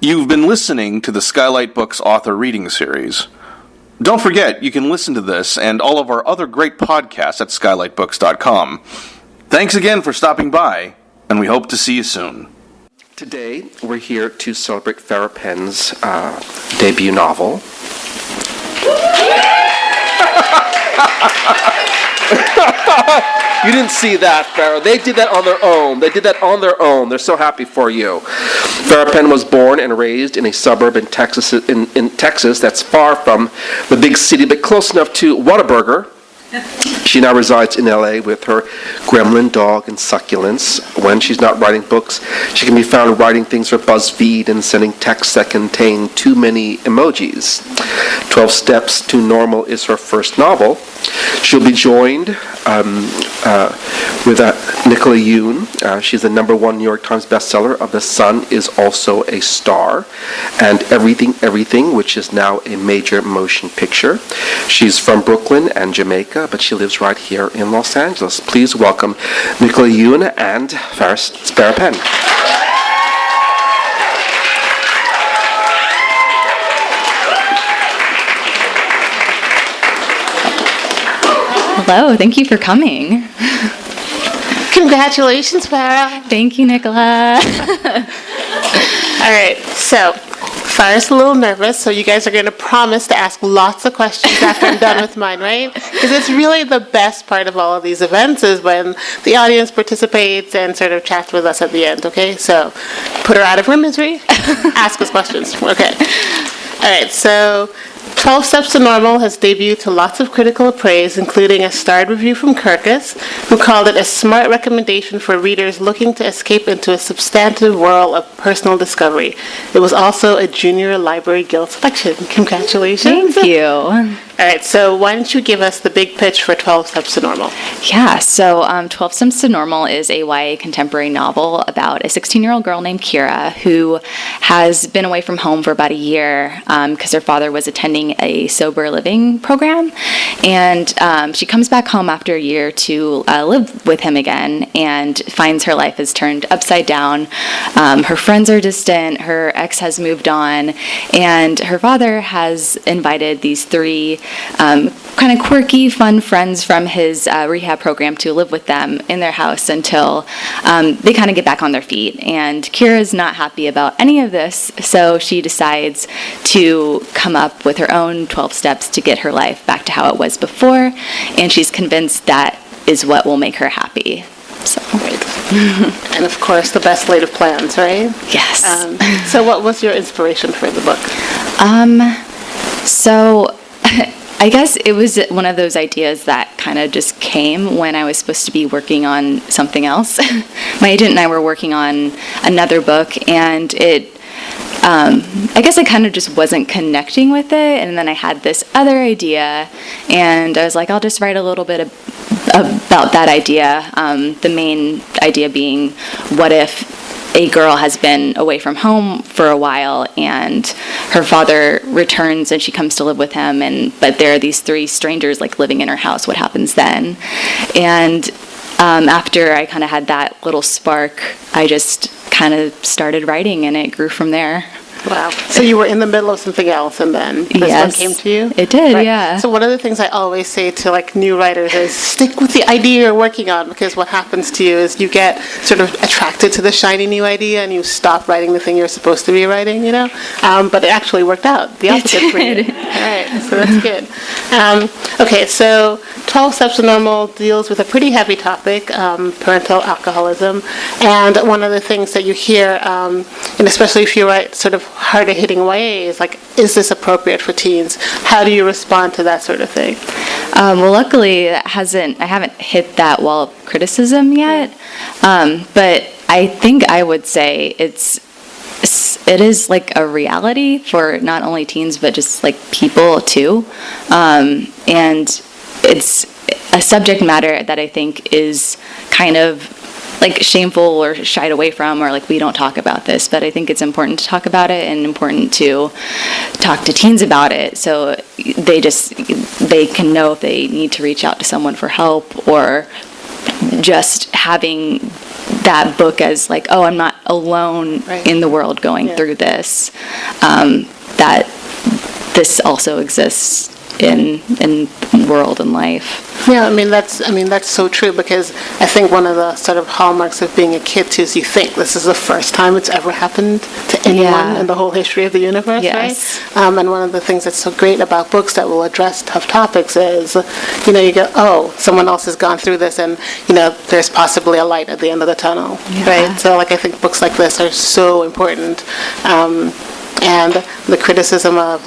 You've been listening to the Skylight Books author reading series. Don't forget, you can listen to this and all of our other great podcasts at skylightbooks.com. Thanks again for stopping by, and we hope to see you soon. Today, we're here to celebrate Farrah Penn's debut novel. You didn't see that, Farrah. They did that on their own. They're so happy for you. Farrah Penn was born and raised in a suburb in Texas, that's far from the big city, but close enough to Whataburger. She now resides in LA with her gremlin dog and succulents. When she's not writing books, she can be found writing things for BuzzFeed and sending texts that contain too many emojis. 12 Steps to Normal is her first novel. She'll be joined with Nicola Yoon. She's the #1 New York Times bestseller of The Sun is also a star, and Everything, which is now a major motion picture. She's from Brooklyn and Jamaica, but she lives right here in Los Angeles. Please welcome Nicola Yoon and Farrah Penn. Hello, thank you for coming. Congratulations, Farrah. Thank you, Nicola. All right, so Farrah's a little nervous, so you guys are going to promise to ask lots of questions after I'm done with mine, right? Because it's really the best part of all of these events is when the audience participates and sort of chats with us at the end, okay? So put her out of her misery, ask us questions, okay? All right, so 12 Steps to Normal has debuted to lots of critical praise, including a starred review from Kirkus, who called it a smart recommendation for readers looking to escape into a substantive world of personal discovery. It was also a Junior Library Guild selection. Congratulations. Thank you. All right, so why don't you give us the big pitch for 12 Steps to Normal? Yeah, so 12 Steps to Normal is a YA contemporary novel about a 16-year-old girl named Kira who has been away from home for about a year because her father was attending a sober living program. And she comes back home after a year to live with him again and finds her life has turned upside down. Her friends are distant, her ex has moved on, and her father has invited these 3 kind of quirky, fun friends from his rehab program to live with them in their house until they kind of get back on their feet. And Kira's not happy about any of this, so she decides to come up with her own 12 steps to get her life back to how it was before, and she's convinced that is what will make her happy. So. And of course, the best laid of plans, right? Yes. So what was your inspiration for the book? So I guess it was one of those ideas that kind of just came when I was supposed to be working on something else. My agent and I were working on another book, and I guess I kind of just wasn't connecting with it, and then I had this other idea, and I was like, I'll just write a little bit about that idea. The main idea being, what if a girl has been away from home for a while and her father returns and she comes to live with him, but there are these 3 strangers like living in her house. What happens then? And after I kind of had that little spark, I just kind of started writing, and it grew from there. Wow. So you were in the middle of something else, and then this one came to you? It did, right. Yeah. So one of the things I always say to like new writers is stick with the idea you're working on, because what happens to you is you get sort of attracted to the shiny new idea and you stop writing the thing you're supposed to be writing, you know? But it actually worked out. The opposite for you. All right, so that's good. Okay, so 12 Steps to Normal deals with a pretty heavy topic, parental alcoholism. And one of the things that you hear, and especially if you write sort of harder hitting YA, is like, is this appropriate for teens? How do you respond to that sort of thing? Well, luckily, I haven't hit that wall of criticism yet. But I think I would say it is like a reality for not only teens, but just like people too. And it's a subject matter that I think is kind of like shameful or shied away from, or like we don't talk about this, but I think it's important to talk about it and important to talk to teens about it, so they can know if they need to reach out to someone for help, or just having that book as like, oh, I'm not alone in the world going through this, that this also exists in world and life. Yeah, I mean that's so true, because I think one of the sort of hallmarks of being a kid too is you think this is the first time it's ever happened to anyone in the whole history of the universe, Yes. right? And one of the things that's so great about books that will address tough topics is, you go, oh, someone else has gone through this, and there's possibly a light at the end of the tunnel, right? So I think books like this are so important. And the criticism of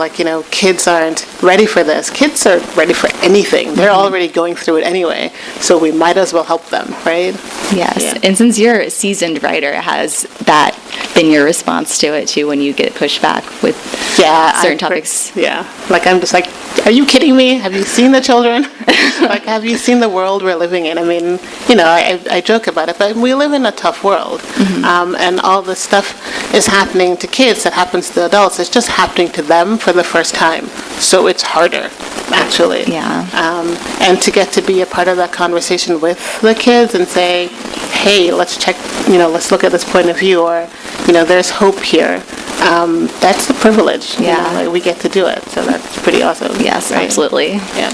kids aren't ready for this. Kids are ready for anything. They're already going through it anyway, so we might as well help them, right? Yes, Yeah. and since you're a seasoned writer, has that been your response to it too when you get pushed back with certain topics? I'm just like, are you kidding me? Have you seen the children? Have you seen the world we're living in? I mean, I joke about it, but we live in a tough world, and all this stuff is happening to kids that happens to adults. It's just happening to them for the first time, so it's harder, actually. Yeah. And to get to be a part of that conversation with the kids and say, hey, let's check, let's look at this point of view, or, there's hope here. That's the privilege. We get to do it, so that's pretty awesome. Yes, right? absolutely. Yeah.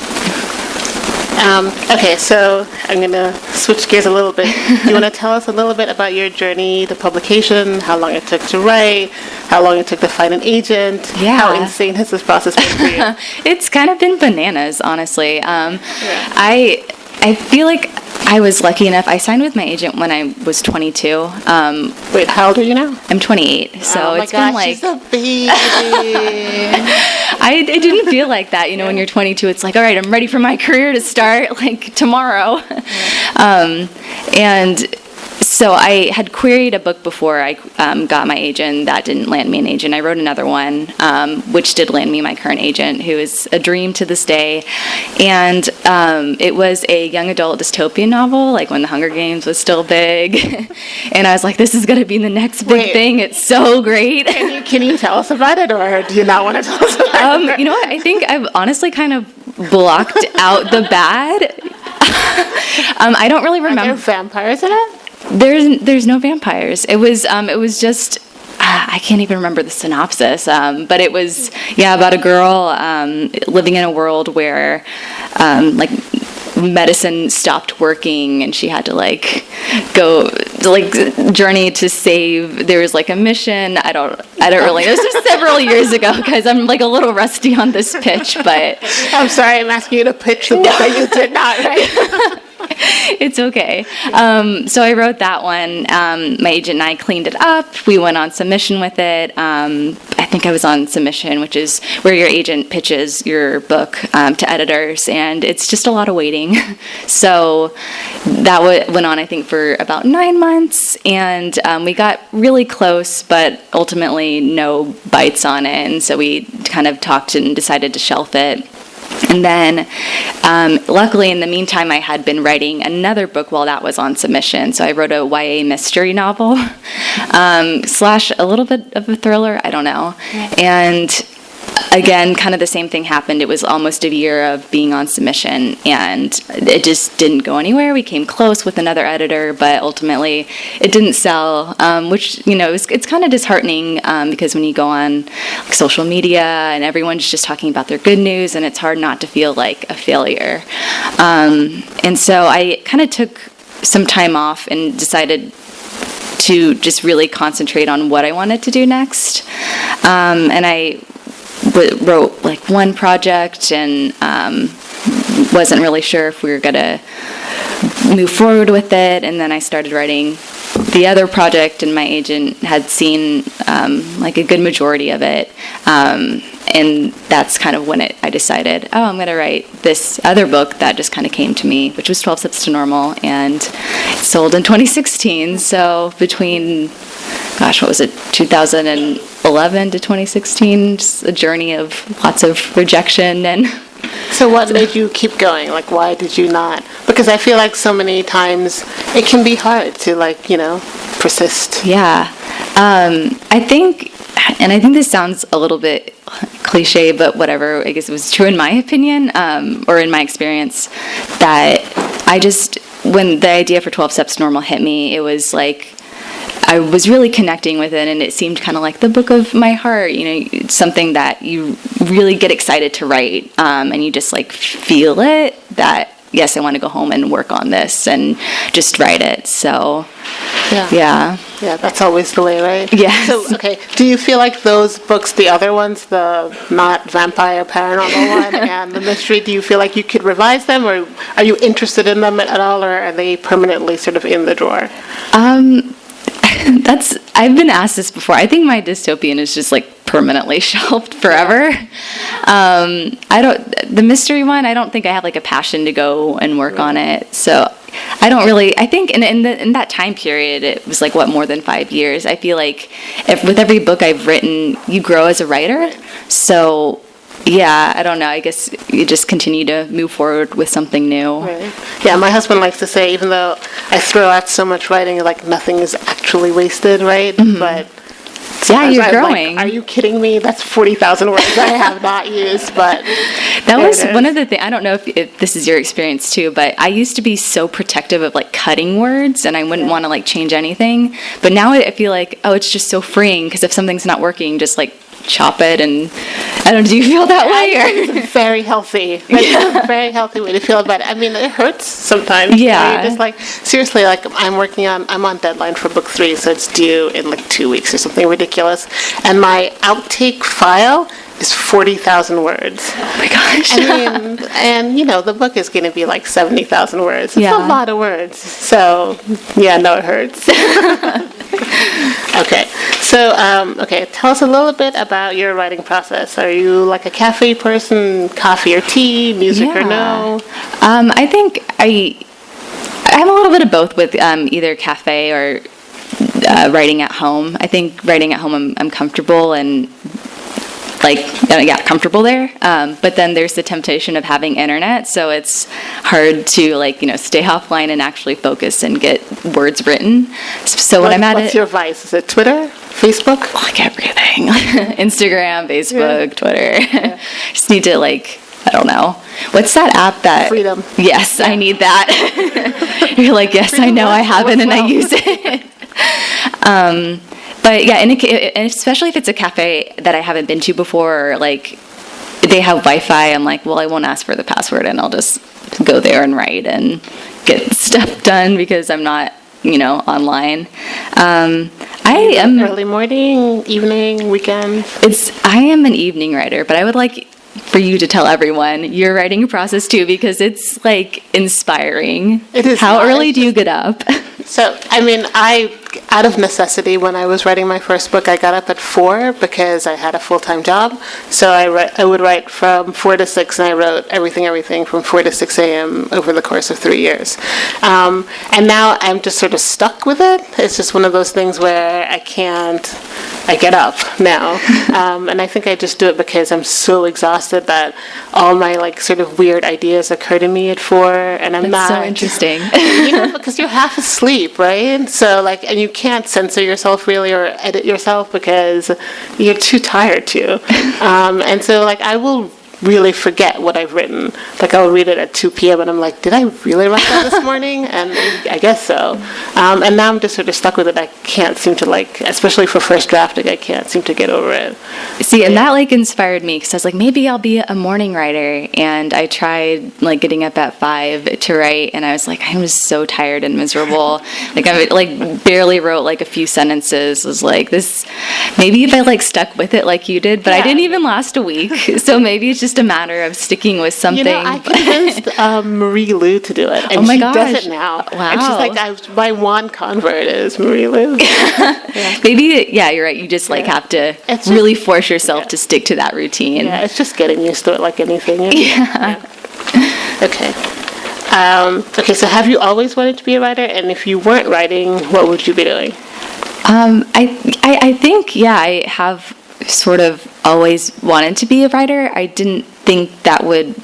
Okay, so I'm going to switch gears a little bit. Do you want to tell us a little bit about your journey to publication, how long it took to write, how long it took to find an agent? Yeah. How insane has this process been for you? It's kind of been bananas, honestly. I feel like I was lucky enough. I signed with my agent when I was 22. Wait, how old are you now? I'm 28, so it's been like... she's a baby. I didn't feel like that, when you're 22, it's like, all right, I'm ready for my career to start, like, tomorrow. And so I had queried a book before I got my agent. That didn't land me an agent. I wrote another one, which did land me my current agent, who is a dream to this day. And it was a young adult dystopian novel, like when the Hunger Games was still big. And I was like, this is going to be the next big thing. It's so great. Can you tell us about it, or do you not want to tell us about it? You know what? I think I've honestly kind of blocked out the bad. I don't really remember. Are there vampires in it? There's no vampires. It was just I can't even remember the synopsis. But it was about a girl living in a world where medicine stopped working, and she had to go journey to save. There was a mission. I don't really. This was several years ago, guys. I'm a little rusty on this pitch, but I'm sorry. I'm asking you to pitch the book that you did not write. It's okay. So I wrote that one. My agent and I cleaned it up. We went on submission with it. I think I was on submission, which is where your agent pitches your book to editors, and it's just a lot of waiting. So that went on, I think, for about 9 months, and we got really close, but ultimately no bites on it, and so we kind of talked and decided to shelf it. And then, luckily, in the meantime, I had been writing another book while that was on submission. So I wrote a YA mystery novel, / a little bit of a thriller, I don't know. And again, kind of the same thing happened. It was almost a year of being on submission, and it just didn't go anywhere. We came close with another editor, but ultimately it didn't sell, which, it's kind of disheartening because when you go on social media and everyone's just talking about their good news, and it's hard not to feel like a failure. And so I kind of took some time off and decided to just really concentrate on what I wanted to do next. And I wrote one project and wasn't really sure if we were going to move forward with it, and then I started writing the other project, and my agent had seen a good majority of it, and that's kind of when I decided, I'm going to write this other book that just kind of came to me, which was 12 Steps to Normal, and it sold in 2016. So between, what was it, 2011 to 2016, just a journey of lots of rejection. And so what made you keep going? Why did you not? Because I feel like so many times it can be hard to persist. Yeah. I think this sounds a little bit cliche, but whatever, I guess it was true in my opinion, or in my experience, that when the idea for 12 Steps to Normal hit me, it was like I was really connecting with it, and it seemed kind of like the book of my heart. It's something that you really get excited to write, and you just like feel it that, yes, I want to go home and work on this and just write it. So, yeah. Yeah, that's always the way, right? Yes. So, okay, do you feel like those books, the other ones, the not vampire paranormal one and the mystery, do you feel like you could revise them, or are you interested in them at all, or are they permanently sort of in the drawer? I've been asked this before. I think my dystopian is just like permanently shelved forever. The mystery one, I don't think I have like a passion to go and work on it. So I think in that time period, it was like, more than 5 years. I feel like with every book I've written, you grow as a writer. So yeah, I don't know. I guess you just continue to move forward with something new. Right. Yeah, my husband likes to say, even though I throw out so much writing, like nothing is actually wasted, right? Mm-hmm. But yeah, you're I'm growing. Like, are you kidding me? That's 40,000 words I have not used, but that was one of the things. I don't know if this is your experience too, but I used to be so protective of like cutting words, and I wouldn't want to like change anything. But now I feel like, it's just so freeing, because if something's not working, just like chop it. And I don't know, do you feel that way? It's very healthy. That's a very healthy way to feel about it. I mean, it hurts sometimes. Yeah. You're just like, seriously, like I'm on deadline for book 3, so it's due in like 2 weeks or something ridiculous. And my outtake file is 40,000 words. Oh my gosh. I mean, and the book is going to be like 70,000 words. It's a lot of words. So, yeah, no, it hurts. Okay. So, tell us a little bit about your writing process. Are you like a cafe person, coffee or tea, music or no? I think I have a little bit of both with either cafe or writing at home. I think writing at home, I'm comfortable and comfortable there. But then there's the temptation of having internet, so it's hard to stay offline and actually focus and get words written. So when I'm at what's your vice? Is it Twitter, Facebook? Like everything, Instagram, Facebook, Twitter. Just need to I don't know. What's that app that? Freedom. Yes, I need that. You're like, yes, Freedom, I know, I have it, and I use it. But yeah, and especially if it's a cafe that I haven't been to before, or they have Wi-Fi, I'm like, well, I won't ask for the password, and I'll just go there and write and get stuff done because I'm not, online. I am early morning, evening, weekend. I am an evening writer, but I would like for you to tell everyone your writing process too, because it's inspiring. It is. How early do you get up? So, I mean, out of necessity, when I was writing my first book, I got up at 4 because I had a full-time job. So I would write from 4 to 6, and I wrote everything from 4 to 6 a.m. over the course of 3 years. And now I'm just sort of stuck with it. It's just one of those things where I get up now. And I think I just do it because I'm so exhausted that all my sort of weird ideas occur to me at 4, and I'm not. That's so interesting. Because you're half asleep, right? So and you can't censor yourself really or edit yourself because you're too tired to. And so I will really forget what I've written. I'll read it at 2 p.m. and I'm like, did I really write that this morning? And I guess so. And now I'm just sort of stuck with it. I can't seem to especially for first drafting, I can't seem to get over it. See, and that inspired me because I was like, maybe I'll be a morning writer. And I tried getting up at 5 to write, and I was like, I was so tired and miserable. I barely wrote a few sentences. I was like, this, maybe if I stuck with it like you did, but I didn't even last a week. So maybe it's just a matter of sticking with something. I convinced Marie Lou to do it, and oh my she gosh. does it now. Wow. And she's my one convert is Marie Lou. Maybe, you're right. You just have to really force yourself to stick to that routine. Yeah, it's just getting used to it like anything. Yeah. Okay. So have you always wanted to be a writer? And if you weren't writing, what would you be doing? I think, I have sort of always wanted to be a writer. I didn't think that would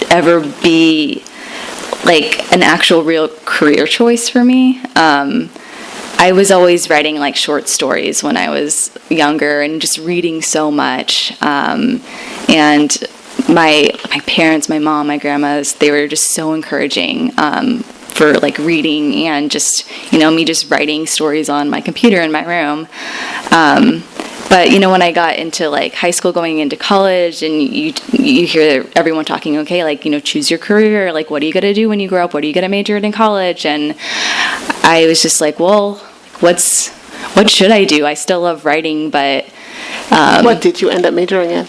ever be an actual real career choice for me. I was always writing short stories when I was younger and just reading so much. And my parents, my mom, my grandmas, they were just so encouraging for like reading and just, me just writing stories on my computer in my room. But, when I got into like high school, going into college, and you hear everyone talking, okay, like, choose your career, like, what are you going to do when you grow up? What are you going to major in college? And I was just like, well, what should I do? I still love writing, but... what did you end up majoring in?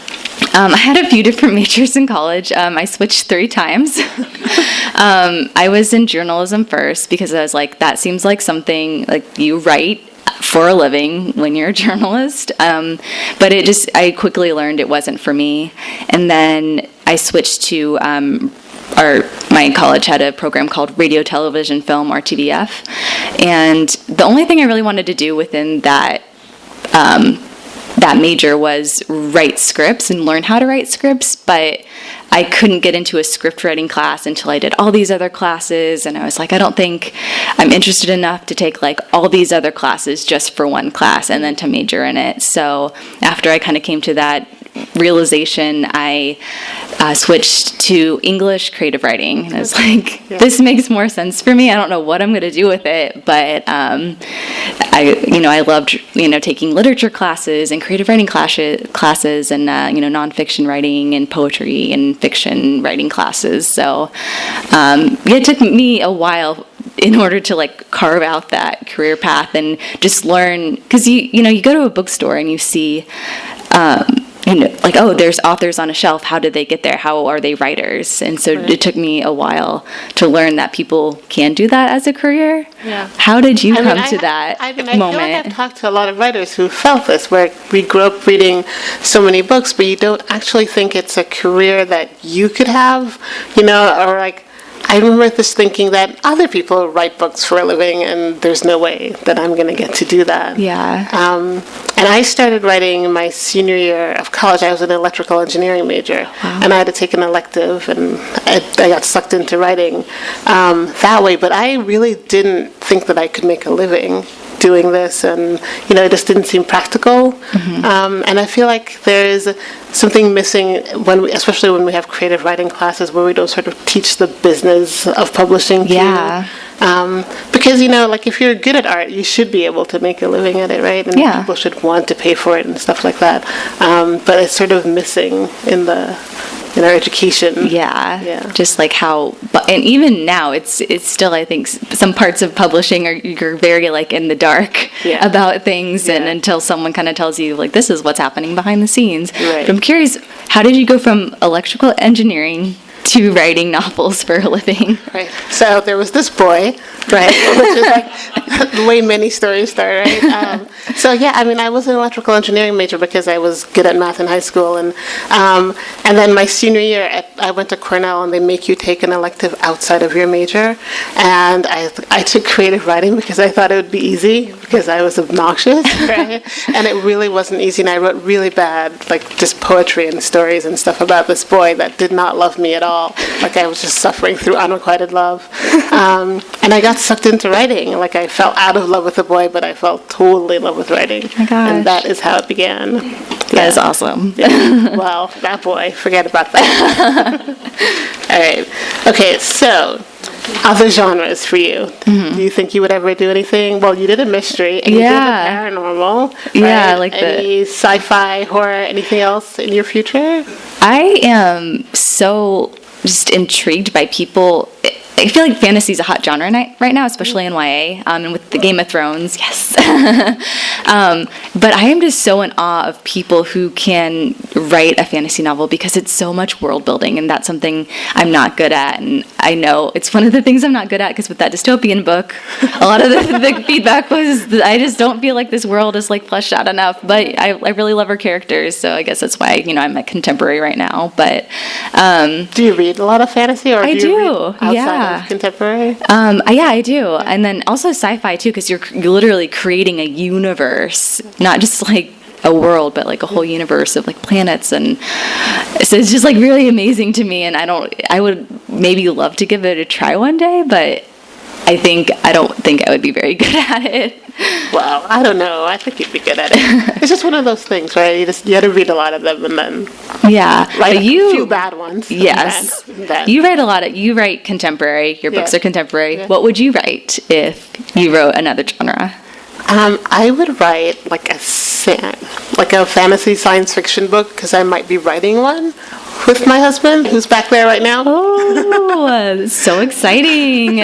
I had a few different majors in college. I switched 3 times. I was in journalism first because I was like, that seems like something like you write for a living when you're a journalist. But I quickly learned it wasn't for me. And then I switched to, my college had a program called Radio, Television, Film, RTVF. And the only thing I really wanted to do within that major was write scripts and learn how to write scripts, but I couldn't get into a script writing class until I did all these other classes, and I was like, I don't think I'm interested enough to take like all these other classes just for one class and then to major in it. So after I kind of came to that realization, I switched to English creative writing. And I was like, this makes more sense for me. I don't know what I'm going to do with it, but I loved taking literature classes and creative writing classes and nonfiction writing and poetry and fiction writing classes. So it took me a while in order to like carve out that career path and just learn, because you go to a bookstore and you see like, oh, there's authors on a shelf. How did they get there? How are they writers? And so it took me a while to learn that people can do that as a career. Yeah. How did you come to that moment? I feel like I've talked to a lot of writers who felt this, where we grew up reading so many books, but you don't actually think it's a career that you could have, or like, I remember just thinking that other people write books for a living, and there's no way that I'm going to get to do that. Yeah. And I started writing my senior year of college. I was an electrical engineering major, and I had to take an elective, and I got sucked into writing that way. But I really didn't think that I could make a living doing this, and it just didn't seem practical. And I feel like there's something missing especially when we have creative writing classes where we don't sort of teach the business of publishing. Yeah. Because like if you're good at art, you should be able to make a living at it, right? And people should want to pay for it and stuff like that. But it's sort of missing in our education. Yeah. Just like and even now, it's still, I think, some parts of publishing you're very like in the dark about things, and until someone kind of tells you like, this is what's happening behind the scenes. Right. But I'm curious, how did you go from electrical engineering to writing novels for a living? Right. So there was this boy, right, which is like the way many stories start, right? I was an electrical engineering major because I was good at math in high school, and then my senior year I went to Cornell, and they make you take an elective outside of your major, and I took creative writing because I thought it would be easy because I was obnoxious, right? And it really wasn't easy, and I wrote really bad, like just poetry and stories and stuff about this boy that did not love me at all. Like I was just suffering through unrequited love. And I got sucked into writing. Like I fell out of love with the boy, but I fell totally in love with writing. Oh my gosh. And that is how it began. That is awesome. Yeah. Well, that boy, forget about that. All right. Okay, so other genres for you. Do you think you would ever do anything? Well, you did a mystery, and you did a paranormal. Yeah, right? like any sci-fi, horror, anything else in your future? I am so just intrigued by people. I feel like fantasy is a hot genre right now, especially in YA, and with the Game of Thrones, yes. But I am just so in awe of people who can write a fantasy novel because it's so much world building, and that's something I'm not good at. And I know it's one of the things I'm not good at because with that dystopian book, a lot of the feedback was that I just don't feel like this world is like fleshed out enough. But I really love her characters, so I guess that's why I'm a contemporary right now. But do you read a lot of fantasy, or I do you read outside of contemporary? I do. And then also sci-fi too, because you're literally creating a universe, not just like a world, but like a whole universe of like planets, and so it's just like really amazing to me. And I would maybe love to give it a try one day, but I don't think I would be very good at it. Well, I don't know. I think you'd be good at it. It's just one of those things, right? You had to read a lot of them and then Yeah. write But a few bad ones. Yes. And then. You write contemporary. Your books Yeah. are contemporary. Yeah. What would you write if you wrote another genre? I would write like a fantasy science fiction book because I might be writing one with my husband, who's back there right now. Oh, so exciting.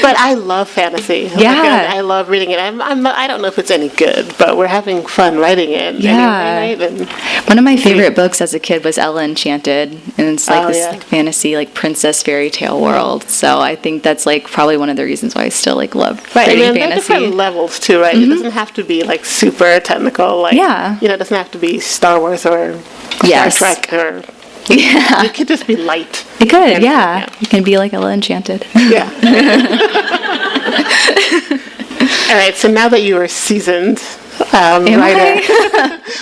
But I love fantasy. Yeah. I love reading it. I don't know if it's any good, but we're having fun writing it. Yeah. Anyway, right? And One of my favorite books as a kid was Ella Enchanted, and it's like this yeah. like fantasy like princess fairy tale world. So I think that's like probably one of the reasons why I still like love right, reading there are fantasy. different levels too, right? It doesn't have to be like super technical, like Yeah. it doesn't have to be Star Wars or Yes. Star Trek or Yeah, it could just be light. it could. fantasy, Yeah, you can be like Ella Enchanted. Yeah. All right. So now that you are seasoned writer,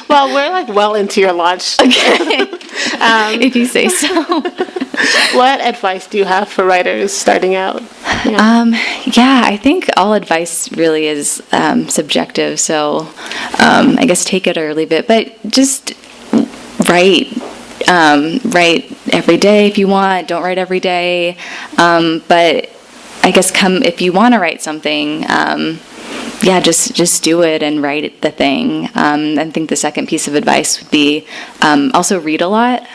well, we're like well into your launch. If you say so. What advice do you have for writers starting out? Yeah, I think all advice really is subjective. So I guess take it or leave it. But just write. Write every day if you want. Don't write every day. But I guess if you want to write something, just do it and write the thing. I think the second piece of advice would be also read a lot.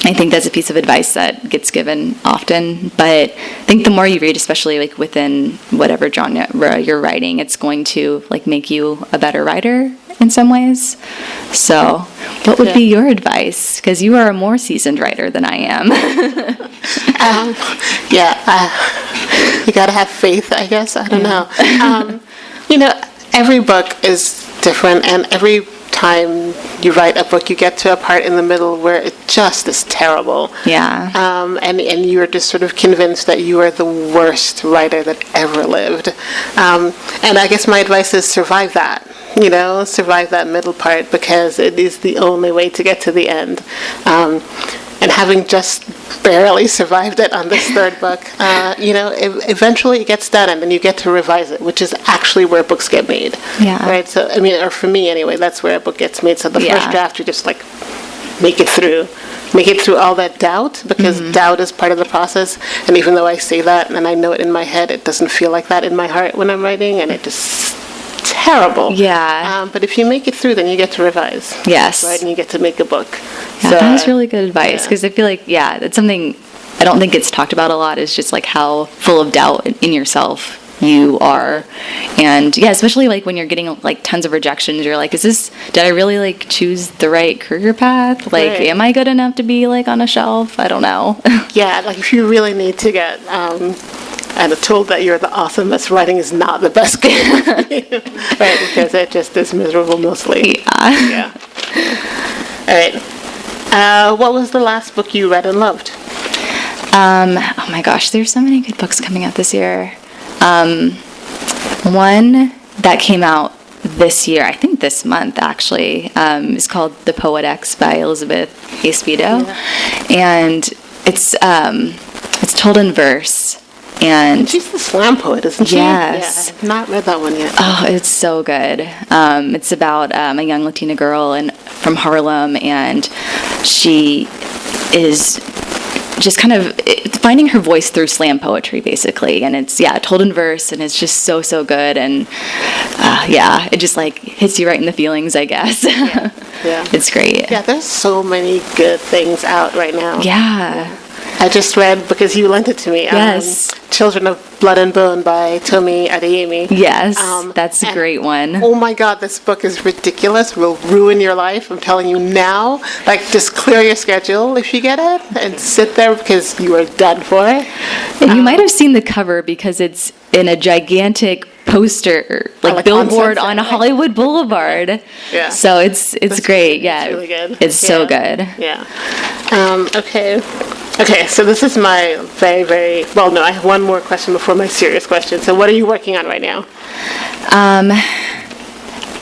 I think that's a piece of advice that gets given often, but I think the more you read, especially like within whatever genre you're writing, it's going to like make you a better writer in some ways. So, what would be your advice? Because you are a more seasoned writer than I am. You gotta have faith, I guess. I don't know. Every book is different, and every time you write a book, you get to a part in the middle where it just is terrible. Yeah. And you're just sort of convinced that you are the worst writer that ever lived. And I guess my advice is survive that. Survive that middle part because it is the only way to get to the end. And having just barely survived it on this third book, eventually it gets done and then you get to revise it, which is actually where books get made. Yeah. Right? So, or for me anyway, that's where a book gets made. So the first draft, you just like make it through all that doubt because doubt is part of the process. And even though I say that and I know it in my head, it doesn't feel like that in my heart when I'm writing, and it just terrible. Yeah. But if you make it through, then you get to revise. Yes. Right, and you get to make a book. Yeah, that was really good advice because I feel like, it's something I don't think gets talked about a lot is just like how full of doubt in yourself you are. And especially like when you're getting like tons of rejections, you're like, did I really like choose the right career path? Like, am I good enough to be like on a shelf? I don't know. Yeah, like if you really need to get and told that you're the awesomest, writing is not the best game for you, right? Because it just is miserable mostly. Yeah. All right. What was the last book you read and loved? Oh my gosh, there's so many good books coming out this year. One that came out this year, I think this month actually, is called The Poet X by Elizabeth Acevedo. And it's told in verse. And she's the slam poet, isn't she? Yes. Yeah, I've not read that one yet. Oh, it's so good. It's about a young Latina girl from Harlem, and she is just kind of finding her voice through slam poetry, basically. And it's, told in verse, and it's just so, so good. And, it just, like, hits you right in the feelings, I guess. Yeah. It's great. Yeah, there's so many good things out right now. Yeah. I just read, because you lent it to me, Yes. Children of Blood and Bone by Tomi Adeyemi. Yes, that's a great one. Oh my God, this book is ridiculous. Will ruin your life. I'm telling you now. Like, just clear your schedule if you get it and sit there because you are done for. And you might have seen the cover because it's in a gigantic poster, like billboard on Hollywood Boulevard. Yeah. So it's great. Yeah. It's really good. It's so good. Yeah. Okay, so this is my very, very, well, no, I have one more question before my serious question. So what are you working on right now?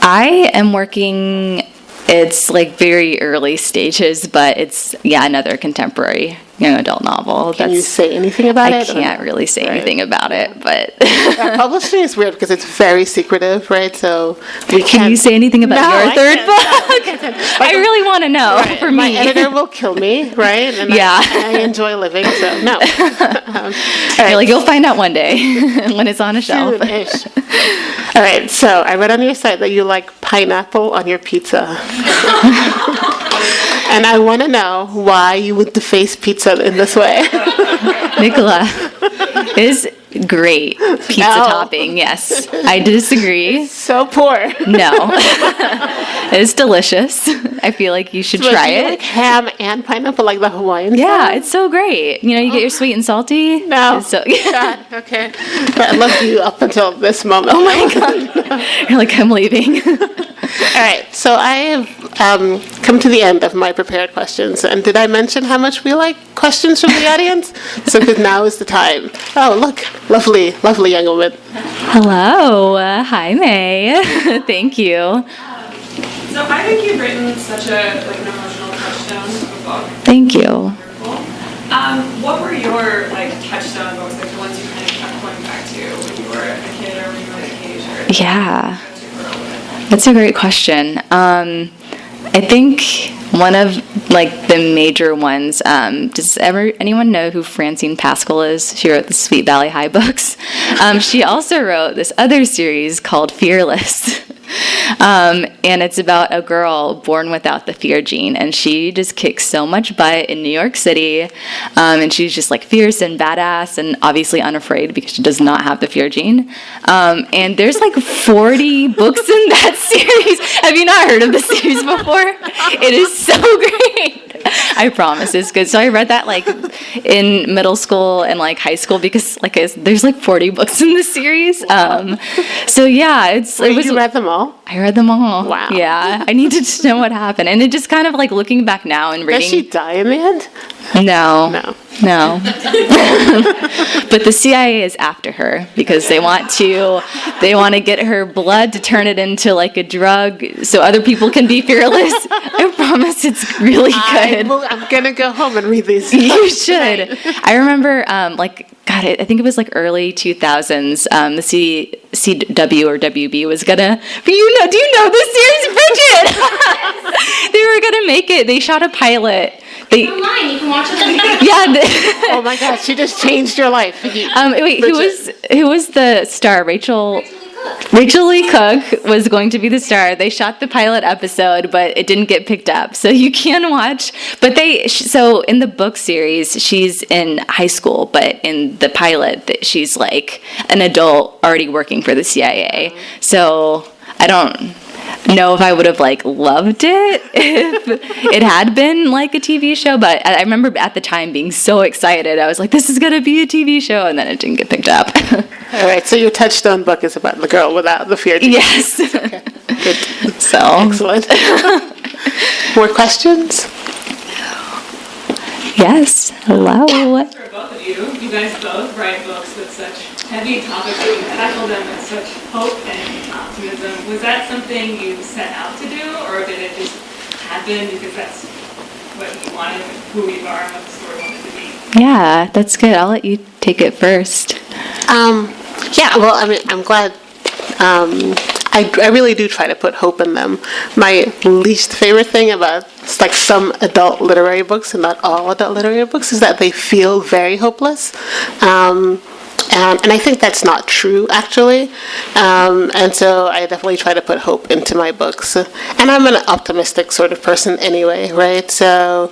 I am working It's like very early stages, but it's another contemporary young adult novel. Can you say anything about it? I can't really say anything about it, but publishing is weird because it's very secretive, right? So we can't. Can you say anything about your third book? I really want to know. Right. For me, my editor will kill me, right? And I enjoy living, so no. You're like, you'll find out one day when it's on a shelf. Soon-ish. All right, so I read on your site that you like pineapple on your pizza. And I want to know why you would deface pizza in this way. Nicola, it is great pizza topping, yes. I disagree. So poor. No. It's delicious. I feel like you should try it. Like ham and pineapple, like the Hawaiian Yeah, style? it's so great. You know, you get your sweet and salty. No. So, God, okay. I loved you up until this moment. Oh my God. You're like, I'm leaving. All right, so I have come to the end of my prepared questions. And did I mention how much we like questions from the audience? So good, now is the time. Oh, look, lovely, lovely young woman. Hello. Hi, May. Thank you. So I think you've written such an emotional touchstone of a book. Thank you. Wonderful. What were your touchstone books, the ones you kind of kept going back to when you were a kid or when you were at age or Yeah. That's a great question. I think one of the major ones. Does anyone know who Francine Pascal is? She wrote the Sweet Valley High books. She also wrote this other series called Fearless. And it's about a girl born without the fear gene, and she just kicks so much butt in New York City, and she's just fierce and badass and obviously unafraid because she does not have the fear gene. And there's 40 books in that series. Have you not heard of the series before? It is so great. I promise it's good. So I read that in middle school and high school because there's 40 books in the series. So yeah, you read them all? I read them all. Wow. Yeah, I needed to know what happened, and it just kind of looking back now and reading. Does she die in the end? No. But the CIA is after her because they want to get her blood to turn it into a drug so other people can be fearless. I promise it's really good. I'm gonna go home and read these. You should. I remember, God, I think it was early 2000s. The CW or WB was gonna. Do you know this series, Bridget? They were gonna make it. They shot a pilot. Online, you can watch it. Yeah. Oh my gosh, she just changed your life. Wait, who was the star? Rachel Lee Cook was going to be the star. They shot the pilot episode, but it didn't get picked up. So you can watch. But so in the book series, she's in high school, but in the pilot, she's an adult already working for the CIA. So I don't know if I would have loved it if it had been a TV show, but I remember at the time being so excited. I was like, this is gonna be a TV show, and then it didn't get picked up. All right, so your touchstone book is about the girl without the fear gene. Yes. Okay. Good. So Excellent. More questions? Yes. Hello. For both of you, you guys both write books with such heavy topics, but you tackle them with such hope and optimism. Was that something you set out to do, or did it just happen because that's what you wanted, who you are, and what the story wanted to be? Yeah, that's good. I'll let you take it first. Yeah, well, I'm glad. I really do try to put hope in them. My least favorite thing about some adult literary books, and not all adult literary books, is that they feel very hopeless. And I think that's not true, actually. And so I definitely try to put hope into my books. And I'm an optimistic sort of person anyway, right? So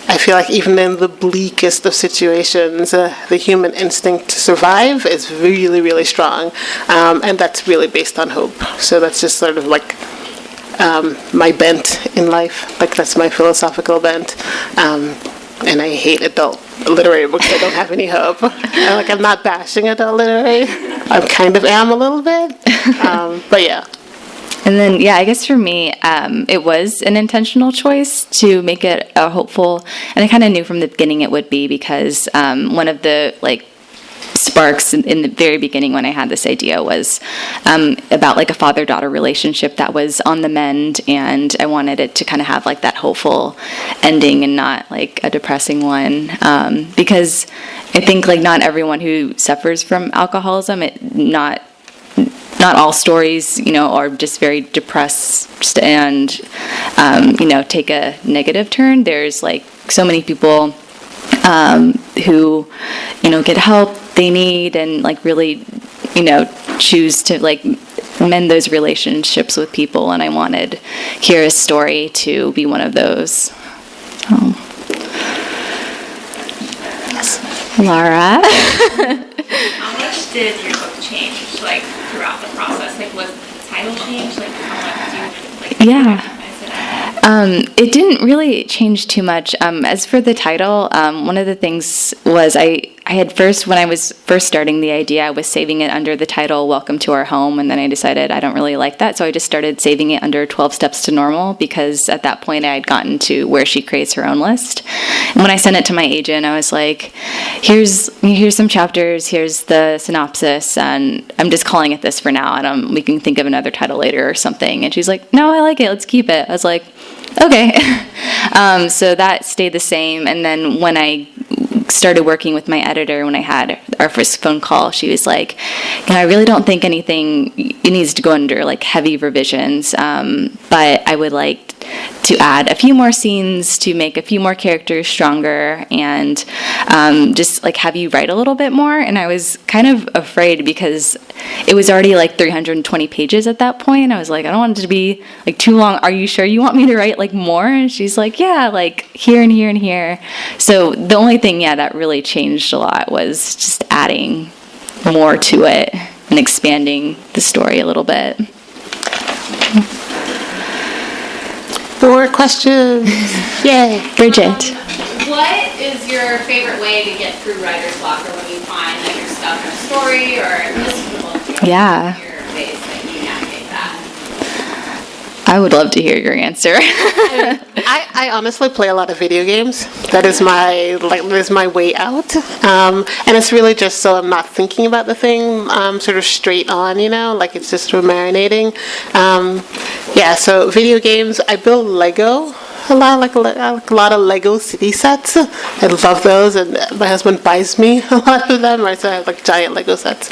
I feel like even in the bleakest of situations, the human instinct to survive is really, really strong. And that's really based on hope. So that's just sort of my bent in life. That's my philosophical bent. And I hate adult literary books that don't have any hope. I'm not bashing adult literary. I kind of am a little bit. But yeah. And then, I guess for me, it was an intentional choice to make it a hopeful, and I kind of knew from the beginning it would be because one of the sparks in the very beginning when I had this idea was about like a father-daughter relationship that was on the mend, and I wanted it to kind of have like that hopeful ending and not like a depressing one, because I think like not everyone who suffers from alcoholism, not all stories, are just very depressed and, take a negative turn. There's like so many people who, get help they need and like really, choose to like mend those relationships with people. And I wanted Kira's story to be one of those. Laura? How much did your book change, like, throughout the process? Like, was the title changed? Like, how much did you, like, Yeah. recognize it? It didn't really change too much. As for the title, one of the things was I had first, when I was first starting the idea, I was saving it under the title Welcome to Our Home, and then I decided I don't really like that, so I just started saving it under 12 Steps to Normal, because at that point I had gotten to where she creates her own list. And when I sent it to my agent, I was like, here's some chapters, here's the synopsis, and I'm just calling it this for now, and we can think of another title later or something. And she's like, no, I like it, let's keep it. I was like, okay. So that stayed the same. And then when I started working with my editor, when I had our first phone call, she was like, I really don't think anything, it needs to go under like heavy revisions, but I would like to add a few more scenes to make a few more characters stronger, and just like have you write a little bit more. And I was kind of afraid because it was already like 320 pages at that point. I was like, I don't want it to be like too long. Are you sure you want me to write like more? And she's like, yeah, like here and here and here. So the only thing, that really changed a lot was just adding more to it and expanding the story a little bit. More questions? Yay. Bridget. What is your favorite way to get through writer's block, or when you find that you're stuck in a story or this is the book? Yeah. Your ways that you navigate that? I would love to hear your answer. I honestly play a lot of video games. That is my way out. And it's really just so I'm not thinking about the thing sort of straight on, like it's just sort of marinating. So video games, I build Lego a lot, like a lot of Lego city sets. I love those, and my husband buys me a lot of them, right? So I have like giant Lego sets.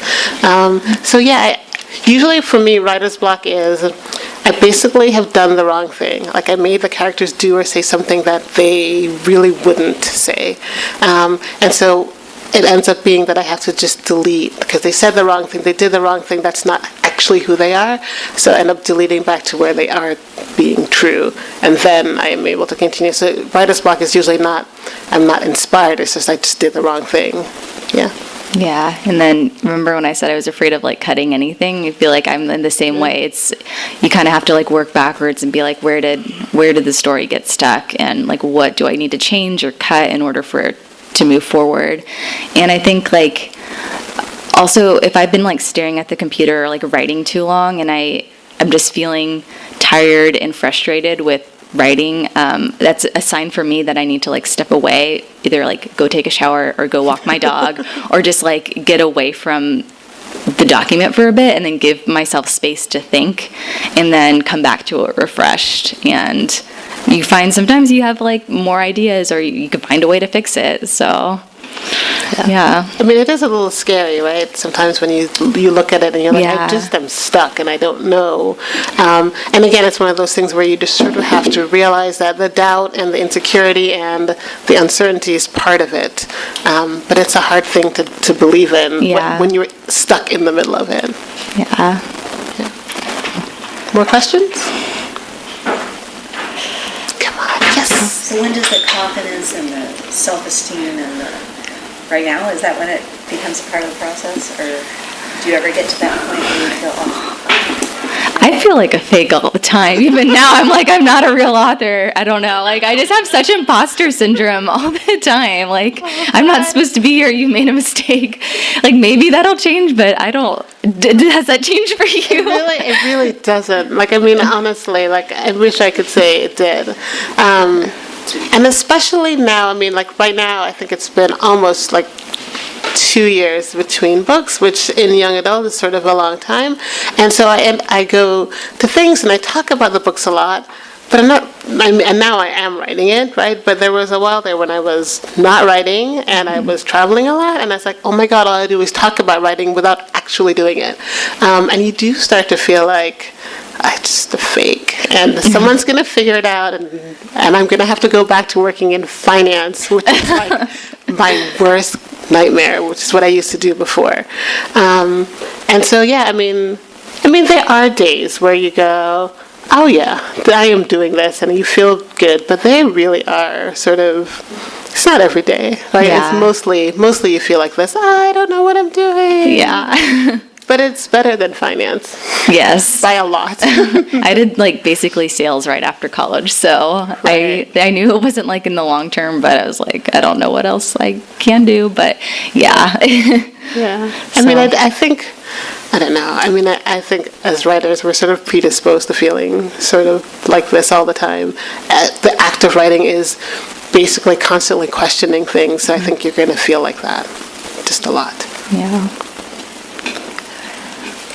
Usually for me, writer's block is I basically have done the wrong thing. Like I made the characters do or say something that they really wouldn't say. And so it ends up being that I have to just delete because they said the wrong thing, they did the wrong thing, that's not actually who they are. So I end up deleting back to where they are being true. And then I am able to continue. So writer's block is usually I'm not inspired, it's just I just did the wrong thing. Yeah. Yeah, and then remember when I said I was afraid of like cutting anything? I feel like I'm in the same way. It's you kind of have to like work backwards and be like, where did the story get stuck, and like what do I need to change or cut in order for it to move forward? And I think like also if I've been like staring at the computer or like writing too long and I'm just feeling tired and frustrated with writing, that's a sign for me that I need to like step away, either like go take a shower or go walk my dog or just like get away from the document for a bit and then give myself space to think and then come back to it refreshed. And you find sometimes you have like more ideas or you can find a way to fix it. So yeah. I mean, it is a little scary, right? Sometimes when you look at it and you're like, Yeah. I just am stuck and I don't know. And again, it's one of those things where you just sort of have to realize that the doubt and the insecurity and the uncertainty is part of it. But it's a hard thing to believe in when you're stuck in the middle of it. Yeah. More questions? Come on, yes. So when does the confidence and the self-esteem and right now, is that when it becomes a part of the process? Or do you ever get to that point where you feel, I feel like a fake all the time. Even now, I'm like, I'm not a real author. I don't know. Like, I just have such imposter syndrome all the time. Like, I'm not supposed to be here. You made a mistake. Like, maybe that'll change, but I don't. Has that changed for you? It really doesn't. Like, I mean, honestly, like, I wish I could say it did. And especially now, I mean, like right now, I think it's been almost like 2 years between books, which in young adult is sort of a long time. And so I go to things and I talk about the books a lot, but and now I am writing it, right? But there was a while there when I was not writing and I was traveling a lot, and I was like, oh my God, all I do is talk about writing without actually doing it. And you do start to feel like, it's just a fake, and someone's going to figure it out, and I'm going to have to go back to working in finance, which is like my worst nightmare, which is what I used to do before. And so, yeah, I mean, there are days where you go, oh yeah, I am doing this, and you feel good, but they really are sort of, it's not every day, right? Yeah. It's mostly you feel like this, I don't know what I'm doing. Yeah. But it's better than finance. Yes. By a lot. I did like basically sales right after college, so Right. I knew it wasn't like in the long term, but I was like, I don't know what else I can do, but yeah. Yeah. I mean, I think, I don't know. I mean, I think as writers, we're sort of predisposed to feeling sort of like this all the time. The act of writing is basically constantly questioning things, so I think you're going to feel like that just a lot. Yeah.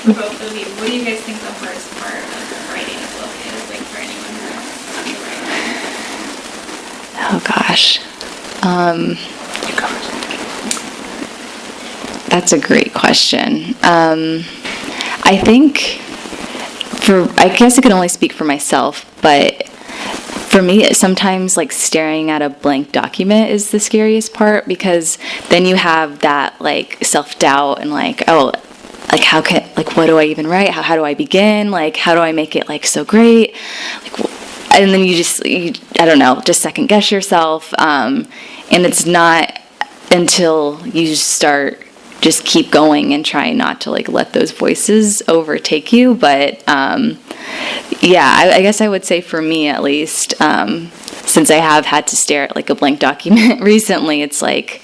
For both of you, what do you guys think the hardest part of writing a book is, like for anyone who wants to write? Oh gosh. That's a great question. I think I guess I can only speak for myself, but for me, sometimes like staring at a blank document is the scariest part, because then you have that like self-doubt and like, oh, like what do I even write? How do I begin? Like, how do I make it like so great? Like, and then you I don't know, just second guess yourself. And it's not until you just keep going and try not to like let those voices overtake you. But yeah, I guess I would say for me at least, since I have had to stare at like a blank document recently, it's like,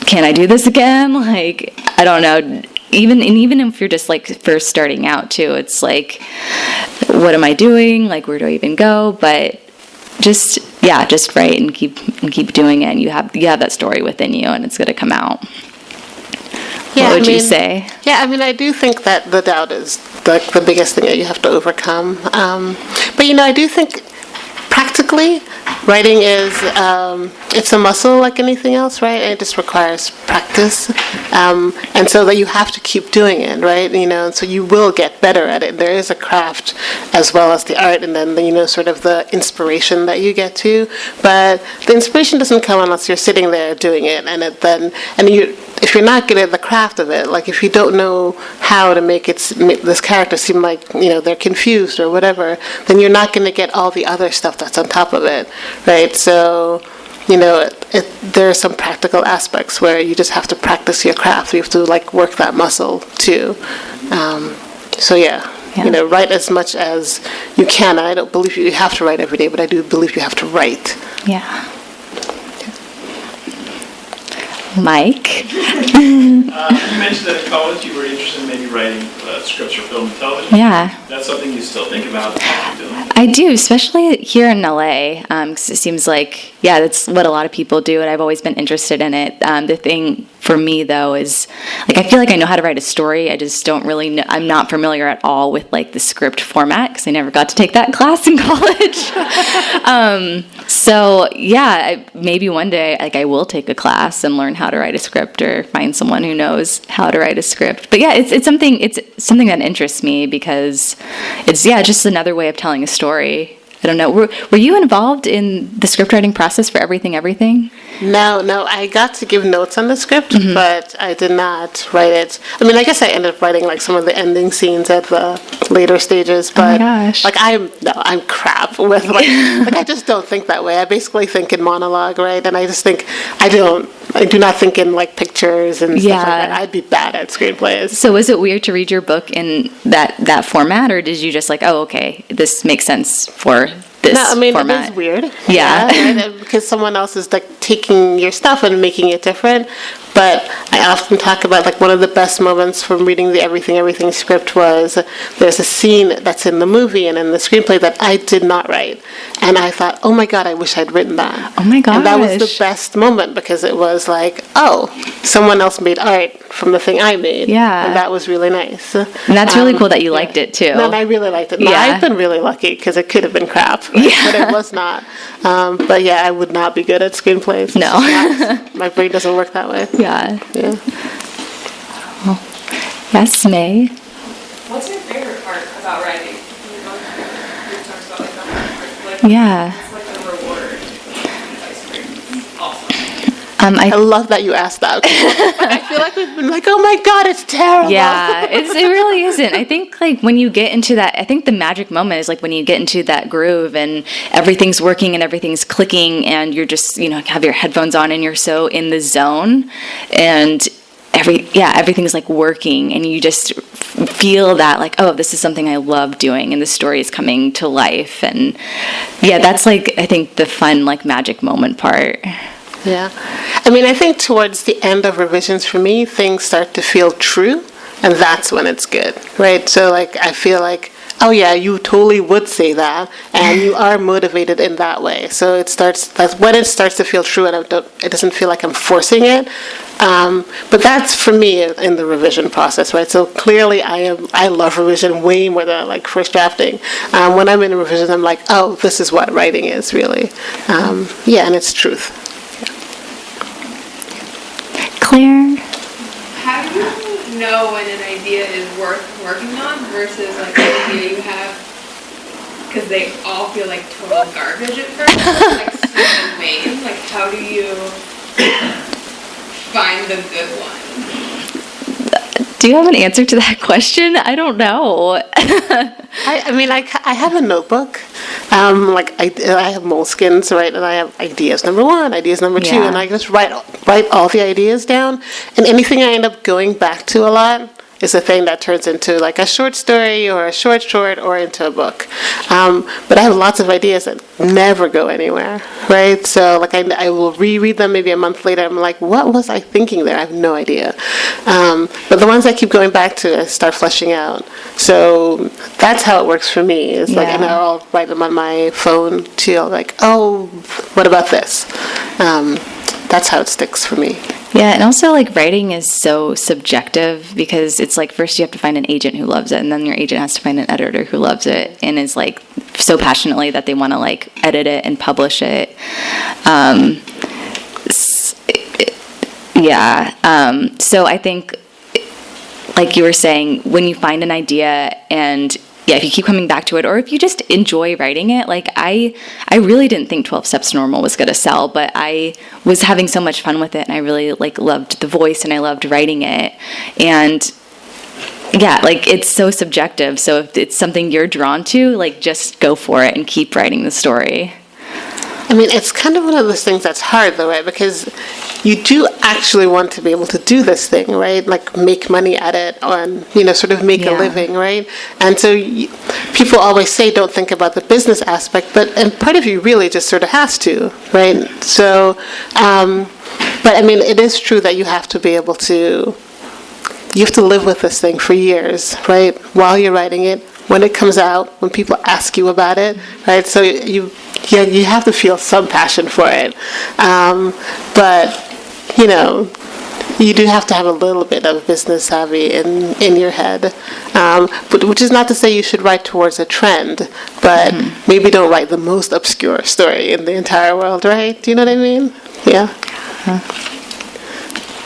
can I do this again? Like, I don't know. Even if you're just like first starting out too, it's like, what am I doing? Like, where do I even go? But just write and keep doing it. And you have that story within you, and it's going to come out. Yeah, what would you say? Yeah, I mean, I do think that the doubt is the biggest thing that you have to overcome. But I do think practically, writing is it's a muscle like anything else, right? It just requires practice, and so that you have to keep doing it, right? And so you will get better at it. There is a craft as well as the art, and then sort of the inspiration that you get to. But the inspiration doesn't come unless you're sitting there doing it, if you're not good at the craft of it, like if you don't know how to make this character seem like they're confused or whatever, then you're not going to get all the other stuff that's on top of it, right? So there are some practical aspects where you just have to practice your craft. You have to like work that muscle too. So write as much as you can. I don't believe you have to write every day, but I do believe you have to write. Yeah. Mike? You mentioned that in college you were interested in maybe writing scripts for film and television. Yeah. That's something you still think about doing? I do, especially here in LA, because it seems like, that's what a lot of people do, and I've always been interested in it. The thing for me, though, is, like, I feel like I know how to write a story. I just don't really know. I'm not familiar at all with, like, the script format, because I never got to take that class in college. Maybe one day, like, I will take a class and learn how to write a script, or find someone who knows how to write a script. But yeah, it's something that interests me, because it's just another way of telling a story. I don't know. Were you involved in the script writing process for Everything? No. I got to give notes on the script, Mm-hmm. but I did not write it. I mean, I guess I ended up writing like some of the ending scenes at the later stages, but gosh. like I'm crap with like I just don't think that way. I basically think in monologue, right? And I just think I do not think in like pictures and stuff like that. I'd be bad at screenplays. So was it weird to read your book in that format, or did you just like, oh, okay, this makes sense for this format? It is weird. Yeah. Right? Because someone else is like taking your stuff and making it different. But I often talk about, like, one of the best moments from reading the Everything script was there's a scene that's in the movie and in the screenplay that I did not write. And I thought, oh my God, I wish I'd written that. Oh my gosh. And that was the best moment because it was like, oh, someone else made art from the thing I made. Yeah. And that was really nice. And that's really cool that you liked it too. No, and I really liked it. Yeah. I've been really lucky because it could have been crap, right? But it was not. But yeah, I would not be good at screenplays. It's No. just not- my brain doesn't work that way. Yeah. Yeah. Yes, May. What's your favorite part about writing? You talked about like the hard part. Like, Yeah. it's like a reward. Ice cream. It's awesome. I love that you asked that. I feel like we've been like, oh my God, it's terrible. Yeah, it really isn't. I think like when you get into that, I think the magic moment is like when you get into that groove and everything's working and everything's clicking and you're just, have your headphones on and you're so in the zone and everything's like working and you just feel that like, oh, this is something I love doing and the story is coming to life. And yeah, that's like, I think the fun, like magic moment part. Yeah. I mean, I think towards the end of revisions for me, things start to feel true, and that's when it's good, right? So, like, I feel like, oh yeah, you totally would say that, and you are motivated in that way. So that's when it starts to feel true, and it doesn't feel like I'm forcing it. But that's for me in the revision process, right? So clearly I love revision way more than I like first drafting. When I'm in revision, I'm like, oh, this is what writing is really. Yeah, and it's truth. Claire? How do you know when an idea is worth working on versus like an idea you have? Because they all feel like total garbage at first, like Stephen Wayne. Like, how do you find the good one? Do you have an answer to that question? I don't know. I mean, I have a notebook. I have moleskins, right? And I have ideas number 1, ideas number 2, Yeah. and I just write all the ideas down. And anything I end up going back to a lot is a thing that turns into like a short story or a short or into a book. But I have lots of ideas that never go anywhere, right? So like I will reread them maybe a month later. I'm like, what was I thinking there? I have no idea. But the ones I keep going back to, I start fleshing out. So that's how it works for me. It's like, and I'll write them on my phone too. Like, oh, what about this? That's how it sticks for me. Yeah, and also like writing is so subjective because it's like first you have to find an agent who loves it and then your agent has to find an editor who loves it and is like so passionately that they want to like edit it and publish it. So I think like you were saying, when you find an idea and if you keep coming back to it, or if you just enjoy writing it, like I really didn't think 12 Steps to Normal was going to sell, but I was having so much fun with it, and I really like loved the voice, and I loved writing it, and like it's so subjective. So if it's something you're drawn to, like just go for it and keep writing the story. I mean, it's kind of one of those things that's hard, though, right? Because you do actually want to be able to do this thing, right? Like make money at it, and sort of make a living, right? And so people always say, don't think about the business aspect, and part of you really just sort of has to, right? So, but I mean, it is true that you have to be able to. You have to live with this thing for years, right? While you're writing it, when it comes out, when people ask you about it, right? So you have to feel some passion for it. But, you do have to have a little bit of business savvy in your head. But which is not to say you should write towards a trend, but maybe don't write the most obscure story in the entire world, right? Do you know what I mean? Yeah.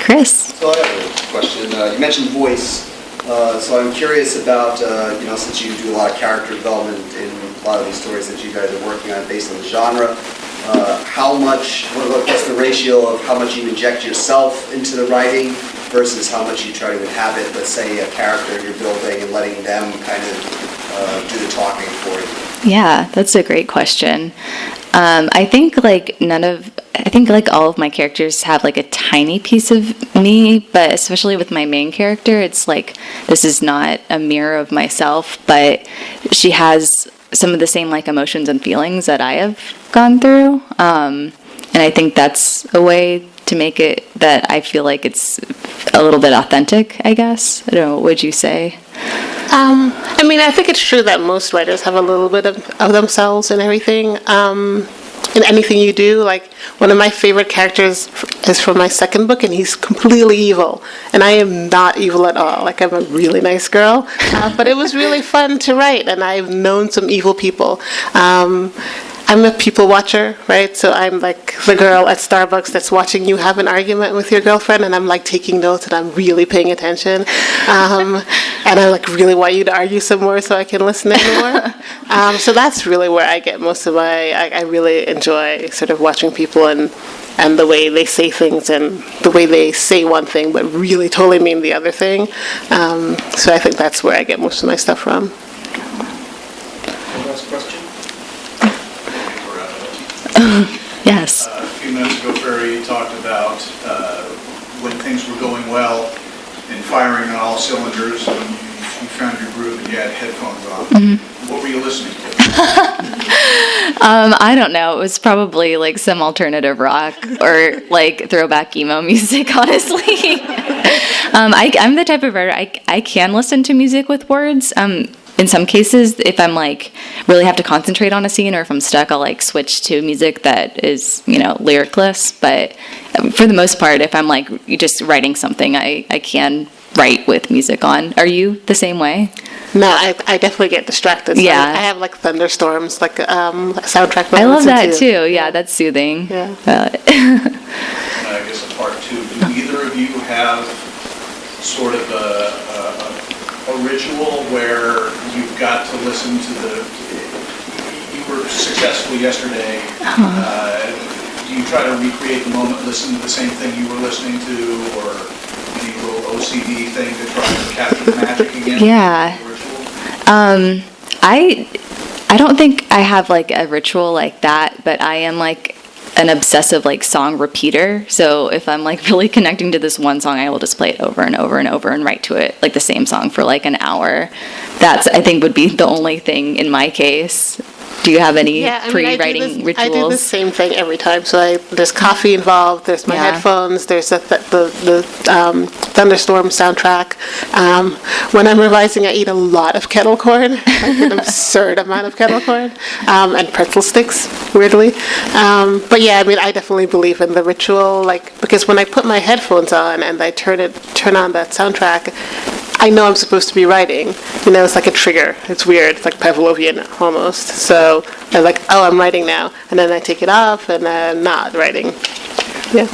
Chris? So I have a question. You mentioned voice. So I'm curious about, since you do a lot of character development in a lot of these stories that you guys are working on based on the genre, what's the ratio of how much you inject yourself into the writing versus how much you try to inhabit, let's say, a character you're building and letting them kind of do the talking for you? Yeah, that's a great question. I think all of my characters have like a tiny piece of me, but especially with my main character, it's like this is not a mirror of myself, but she has some of the same like emotions and feelings that I have gone through. And I think that's a way to make it that I feel like it's a little bit authentic, I guess. I don't know, what would you say? I mean, I think it's true that most writers have a little bit of themselves in everything. In anything you do, like one of my favorite characters is from my second book, and he's completely evil, and I am not evil at all. Like, I'm a really nice girl, but it was really fun to write, and I've known some evil people. I'm a people watcher, right? So I'm like the girl at Starbucks that's watching you have an argument with your girlfriend, and I'm like taking notes, and I'm really paying attention. And I like really want you to argue some more so I can listen in more. So that's really where I get most of my, I really enjoy sort of watching people and the way they say things and the way they say one thing but really totally mean the other thing. So I think that's where I get most of my stuff from. Last question? Yes. A few minutes ago, Farrah, you talked about when things were going well and firing on all cylinders, when you found your groove and you had headphones on. Mm-hmm. What were you listening to? I don't know. It was probably like some alternative rock or like throwback emo music, honestly. I'm the type of writer, I can listen to music with words. In some cases, if I'm like really have to concentrate on a scene, or if I'm stuck, I'll like switch to music that is, lyricless. But for the most part, if I'm like just writing something, I can write with music on. Are you the same way? No, I definitely get distracted. So Yeah. I have like thunderstorms, like a soundtrack. I love that too. Yeah, that's soothing. Yeah. I guess a part two. Do either of you have sort of a ritual where you've got to listen to you were successful yesterday. Do you try to recreate the moment, listen to the same thing you were listening to, or any little OCD thing to try to capture the magic again? Yeah. I don't think I have like a ritual like that, but I am like an obsessive like song repeater. So if I'm like really connecting to this one song, I will just play it over and over and over and write to it like the same song for like an hour. That's, I think, would be the only thing in my case. Do you have any pre-writing rituals? I do the same thing every time. So there's coffee involved. There's my headphones. There's the thunderstorm soundtrack. When I'm revising, I eat a lot of kettle corn, like an absurd amount of kettle corn, and pretzel sticks. Weirdly, but yeah, I mean, I definitely believe in the ritual. Like, because when I put my headphones on and I turn on that soundtrack, I know I'm supposed to be writing. It's like a trigger. It's weird. It's like Pavlovian almost. So I'm like, oh, I'm writing now. And then I take it off and I'm not writing. Yeah.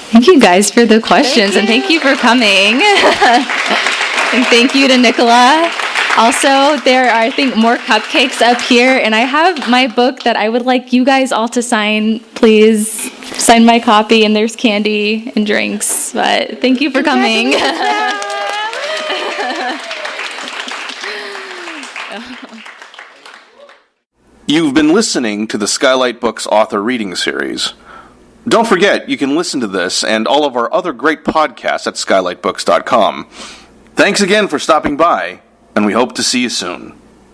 Thank you guys for the questions, and thank you for coming. And thank you to Nicola. Also, there are, I think, more cupcakes up here, and I have my book that I would like you guys all to sign. Please sign my copy, and there's candy and drinks. But thank you for coming. You've been listening to the Skylight Books author reading series. Don't forget, you can listen to this and all of our other great podcasts at skylightbooks.com. Thanks again for stopping by, and we hope to see you soon.